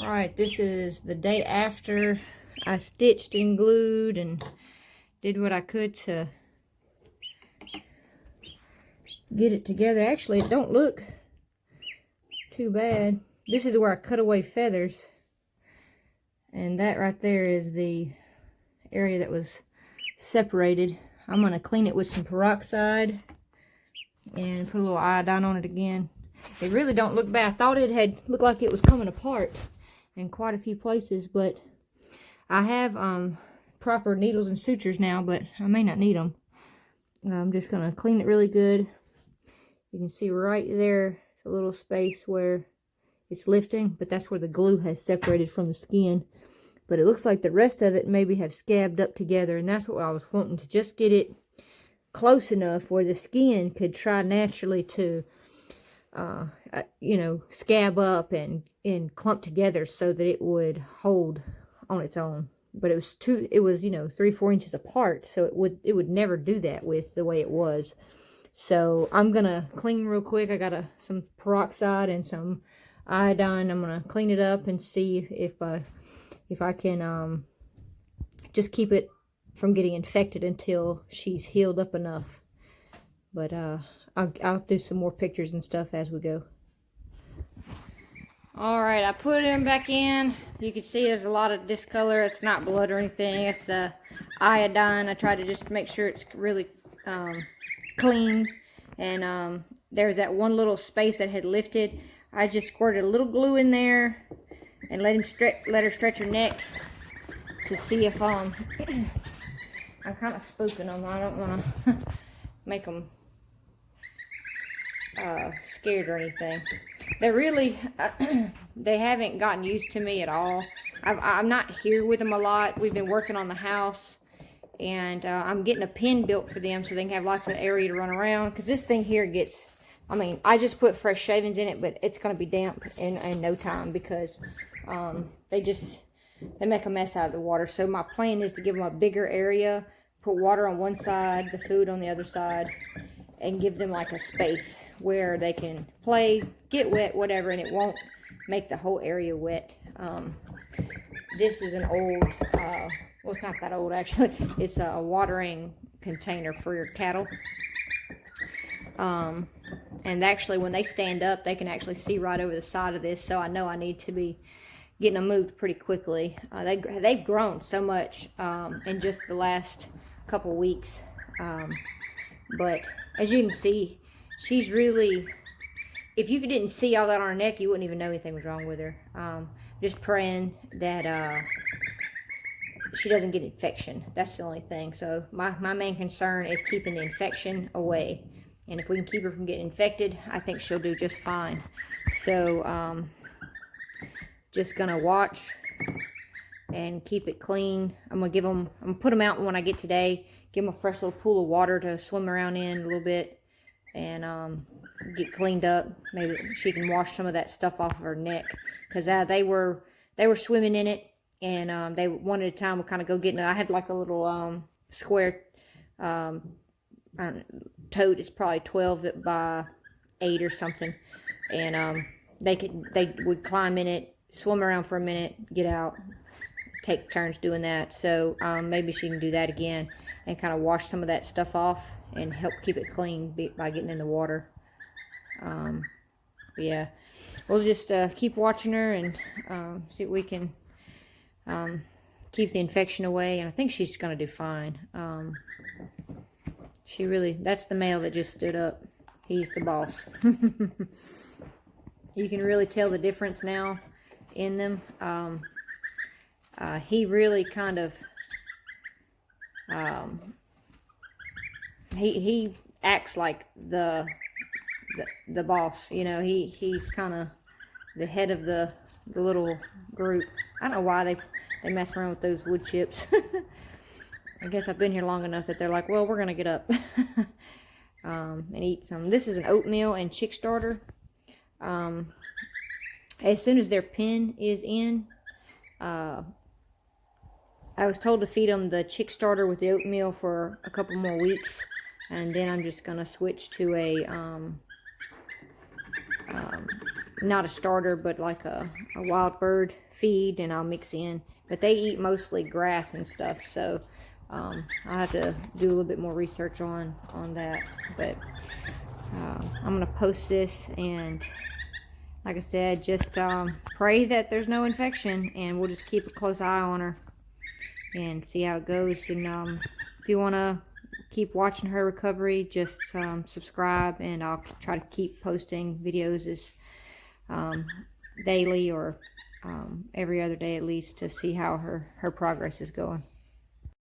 Alright, this is the day after I stitched and glued and did what I could to get it together. Actually, it don't look too bad. This is where I cut away feathers. And that right there is the area that was separated. I'm going to clean it with some peroxide and put a little iodine on it again. It really don't look bad. I thought it had looked like it was coming apart in quite a few places, but I have proper needles and sutures now, but I may not need them. I'm just going to clean it really good. You can see right there, it's a little space where it's lifting, but that's where the glue has separated from the skin. But it looks like the rest of it maybe have scabbed up together, and that's what I was wanting, to just get it close enough where the skin could try naturally to you know, scab up and clump together so that it would hold on its own. But it was you know, 3-4 inches apart, so it would never do that with the way it was. So I'm gonna clean real quick. I got some peroxide and some iodine. I'm gonna clean it up and see if I can just keep it from getting infected until she's healed up enough. But I'll do some more pictures and stuff as we go. Alright, I put him back in. You can see there's a lot of discolor. It's not blood or anything. It's the iodine. I tried to just make sure it's really clean. And there's that one little space that had lifted. I just squirted a little glue in there and let her stretch her neck to see if I'm kind of spooking them. I don't want to make them scared or anything. They're really they haven't gotten used to me at all. I'm not here with them a lot. We've been working on the house, and I'm getting a pen built for them so they can have lots of area to run around, because this thing here gets, I mean, I just put fresh shavings in it, but it's going to be damp in no time, because they make a mess out of the water. So my plan is to give them a bigger area, put water on one side, the food on the other side, and give them like a space where they can play, get wet, whatever, and it won't make the whole area wet. This is an old, well, it's not that old actually. It's a watering container for your cattle. And actually when they stand up, they can actually see right over the side of this, so I know I need to be getting them moved pretty quickly. They've grown so much in just the last couple weeks. But as you can see, she's really, if you didn't see all that on her neck, you wouldn't even know anything was wrong with her. Just praying that she doesn't get infection. That's the only thing. So my main concern is keeping the infection away. And if we can keep her from getting infected, I think she'll do just fine. So just gonna watch and keep it clean. I'm gonna put them out when I get today. Give them a fresh little pool of water to swim around in a little bit, and get cleaned up. Maybe she can wash some of that stuff off of her neck, because they were swimming in it, and they one at a time would kind of go get in it. I had like a little square I don't know, tote. It's probably 12 by 8 or something, and they would climb in it, swim around for a minute, get out, take turns doing that. So maybe she can do that again and kind of wash some of that stuff off and help keep it clean by getting in the water. Yeah, we'll just keep watching her and see if we can keep the infection away, and I think she's going to do fine. That's the male that just stood up. He's the boss. You can really tell the difference now in them. He really kind of he acts like the boss, you know. He's kind of the head of the little group. I don't know why they mess around with those wood chips. I guess I've been here long enough that they're like, well, we're gonna get up and eat some. This is an oatmeal and chick starter. As soon as their pen is in, I was told to feed them the chick starter with the oatmeal for a couple more weeks, and then I'm just gonna switch to a not a starter, but like a wild bird feed, and I'll mix in. But they eat mostly grass and stuff, so I'll have to do a little bit more research on that. But I'm gonna post this, and like I said, just pray that there's no infection, and we'll just keep a close eye on her and see how it goes. And if you want to keep watching her recovery, just subscribe, and I'll try to keep posting videos as daily, or every other day at least, to see how her progress is going.